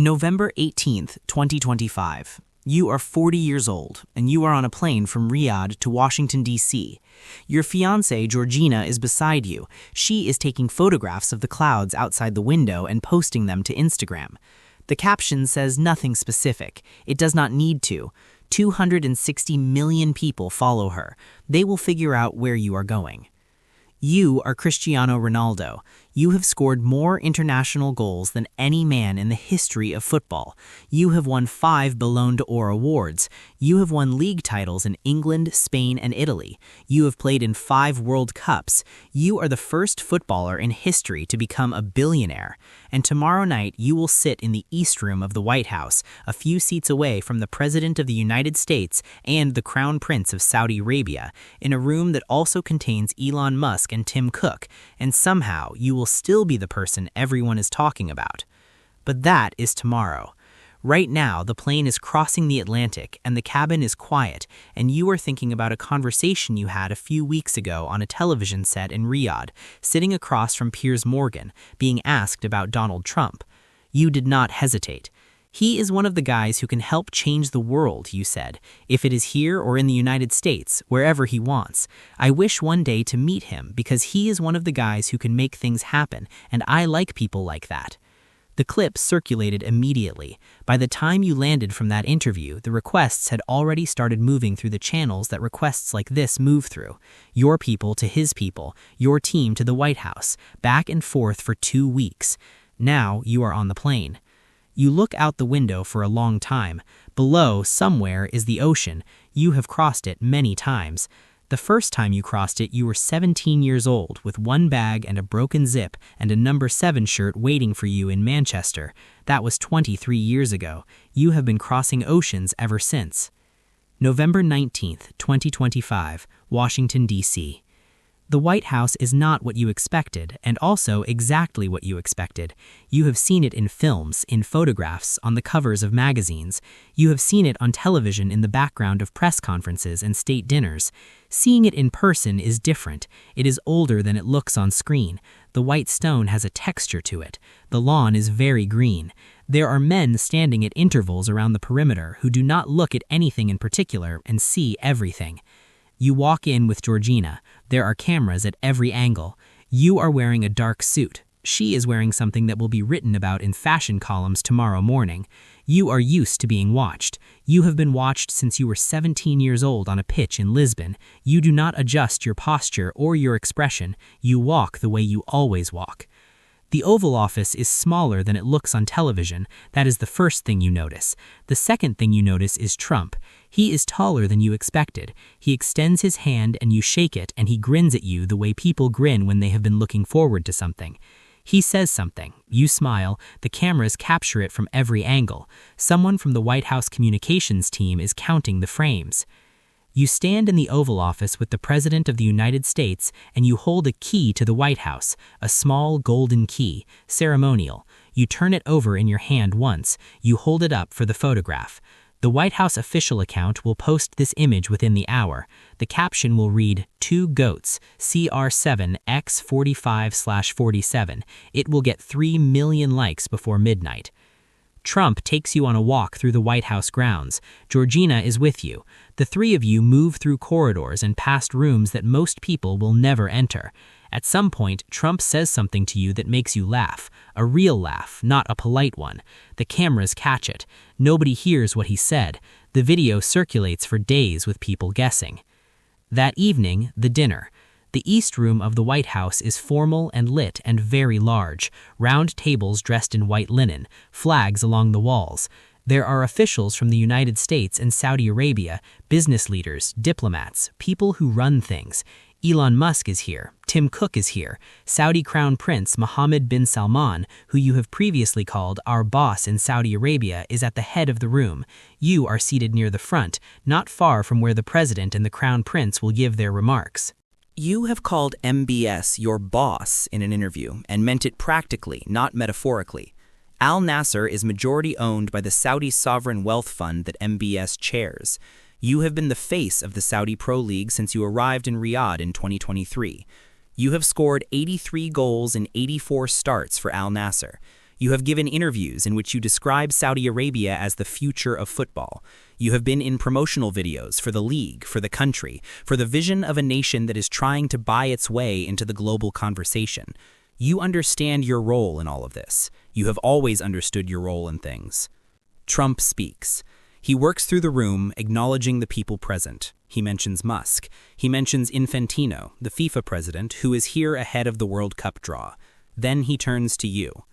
November 18th, 2025. You are 40 years old, and you are on a plane from Riyadh to Washington, D.C. Your fiancée, Georgina, is beside you. She is taking photographs of the clouds outside the window and posting them to Instagram. The caption says nothing specific. It does not need to. 260 million people follow her. They will figure out where you are going. You are Cristiano Ronaldo. You have scored more international goals than any man in the history of football. You have won 5 Ballon d'Or awards. You have won league titles in England, Spain, and Italy. You have played in 5 World Cups. You are the first footballer in history to become a billionaire. And tomorrow night, you will sit in the East Room of the White House, a few seats away from the President of the United States and the Crown Prince of Saudi Arabia, in a room that also contains Elon Musk and Tim Cook, and somehow you will still be the person everyone is talking about. But that is tomorrow. Right now, the plane is crossing the Atlantic and the cabin is quiet, and you are thinking about a conversation you had a few weeks ago on a television set in Riyadh, sitting across from Piers Morgan, being asked about Donald Trump. You did not hesitate. He is one of the guys who can help change the world, you said, if it is here or in the United States, wherever he wants. I wish one day to meet him because he is one of the guys who can make things happen, and I like people like that. The clip circulated immediately. By the time you landed from that interview, the requests had already started moving through the channels that requests like this move through. Your people to his people, your team to the White House, back and forth for 2 weeks. Now you are on the plane. You look out the window for a long time. Below, somewhere, is the ocean. You have crossed it many times. The first time you crossed it, you were 17 years old, with 1 bag and a broken zip and a number 7 shirt waiting for you in Manchester. That was 23 years ago. You have been crossing oceans ever since. November 19th, 2025, Washington, D.C. The White House is not what you expected, and also exactly what you expected. You have seen it in films, in photographs, on the covers of magazines. You have seen it on television in the background of press conferences and state dinners. Seeing it in person is different. It is older than it looks on screen. The white stone has a texture to it. The lawn is very green. There are men standing at intervals around the perimeter who do not look at anything in particular and see everything. You walk in with Georgina. There are cameras at every angle. You are wearing a dark suit. She is wearing something that will be written about in fashion columns tomorrow morning. You are used to being watched. You have been watched since you were 17 years old on a pitch in Lisbon. You do not adjust your posture or your expression. You walk the way you always walk. The Oval Office is smaller than it looks on television. That is the first thing you notice. The second thing you notice is Trump. He is taller than you expected. He extends his hand and you shake it, and he grins at you the way people grin when they have been looking forward to something. He says something. You smile. The cameras capture it from every angle. Someone from the White House communications team is counting the frames. You stand in the Oval Office with the President of the United States, and you hold a key to the White House, a small golden key, ceremonial. You turn it over in your hand once. You hold it up for the photograph. The White House official account will post this image within the hour. The caption will read, 2 goats, CR7X45/47. It will get 3 million likes before midnight. Trump takes you on a walk through the White House grounds. Georgina is with you. The 3 of you move through corridors and past rooms that most people will never enter. At some point, Trump says something to you that makes you laugh. A real laugh, not a polite one. The cameras catch it. Nobody hears what he said. The video circulates for days with people guessing. That evening, the dinner. The East Room of the White House is formal and lit and very large. Round tables dressed in white linen, flags along the walls. There are officials from the United States and Saudi Arabia, business leaders, diplomats, people who run things. Elon Musk is here. Tim Cook is here. Saudi Crown Prince Mohammed bin Salman, who you have previously called our boss in Saudi Arabia, is at the head of the room. You are seated near the front, not far from where the President and the Crown Prince will give their remarks. You have called MBS your boss in an interview and meant it practically, not metaphorically. Al Nasser is majority owned by the Saudi sovereign wealth fund that MBS chairs. You have been the face of the Saudi Pro League since you arrived in Riyadh in 2023. You have scored 83 goals in 84 starts for Al Nasser. You have given interviews in which you describe Saudi Arabia as the future of football. You have been in promotional videos for the league, for the country, for the vision of a nation that is trying to buy its way into the global conversation. You understand your role in all of this. You have always understood your role in things. Trump speaks. He works through the room, acknowledging the people present. He mentions Musk. He mentions Infantino, the FIFA president, who is here ahead of the World Cup draw. Then he turns to you.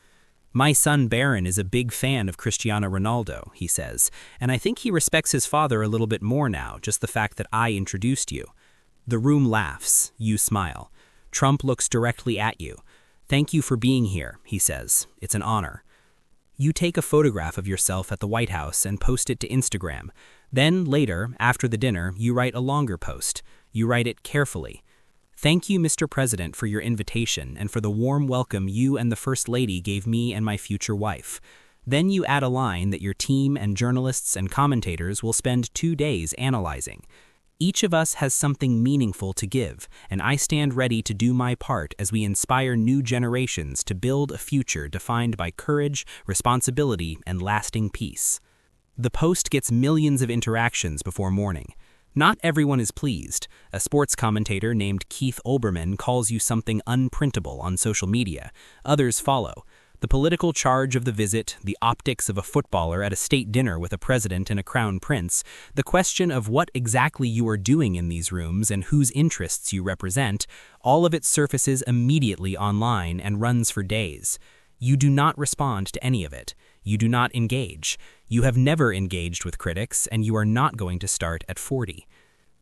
My son Barron is a big fan of Cristiano Ronaldo, he says, and I think he respects his father a little bit more now, just the fact that I introduced you. The room laughs. You smile. Trump looks directly at you. Thank you for being here, he says. It's an honor. You take a photograph of yourself at the White House and post it to Instagram. Then, later, after the dinner, you write a longer post. You write it carefully. Thank you, Mr. President, for your invitation and for the warm welcome you and the First Lady gave me and my future wife. Then you add a line that your team and journalists and commentators will spend 2 days analyzing. Each of us has something meaningful to give, and I stand ready to do my part as we inspire new generations to build a future defined by courage, responsibility, and lasting peace. The post gets millions of interactions before morning. Not everyone is pleased. A sports commentator named Keith Olbermann calls you something unprintable on social media. Others follow. The political charge of the visit, the optics of a footballer at a state dinner with a president and a crown prince, the question of what exactly you are doing in these rooms and whose interests you represent, all of it surfaces immediately online and runs for days. You do not respond to any of it. You do not engage. You have never engaged with critics, and you are not going to start at 40.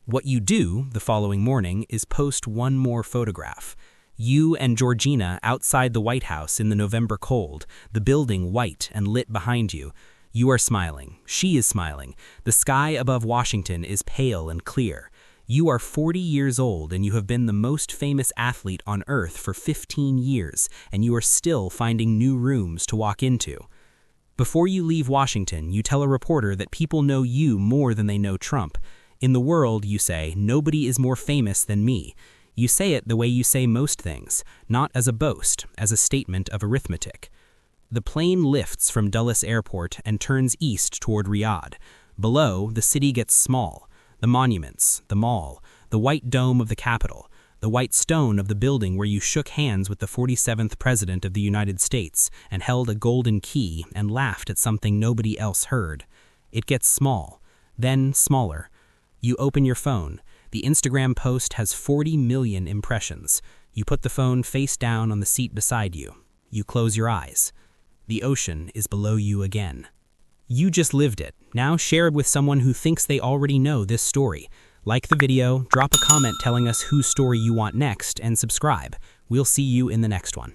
What you do the following morning is post one more photograph. You and Georgina outside the White House in the November cold, the building white and lit behind you. You are smiling. She is smiling. The sky above Washington is pale and clear. You are 40 years old and you have been the most famous athlete on earth for 15 years, and you are still finding new rooms to walk into. Before you leave Washington, you tell a reporter that people know you more than they know Trump. In the world, you say, nobody is more famous than me. You say it the way you say most things, not as a boast, as a statement of arithmetic. The plane lifts from Dulles Airport and turns east toward Riyadh. Below, the city gets small. The monuments, the mall, the white dome of the Capitol, the white stone of the building where you shook hands with the 47th President of the United States and held a golden key and laughed at something nobody else heard. It gets small, then smaller. You open your phone. The Instagram post has 40 million impressions. You put the phone face down on the seat beside you. You close your eyes. The ocean is below you again. You just lived it. Now share it with someone who thinks they already know this story. Like the video, drop a comment telling us whose story you want next, and subscribe. We'll see you in the next one.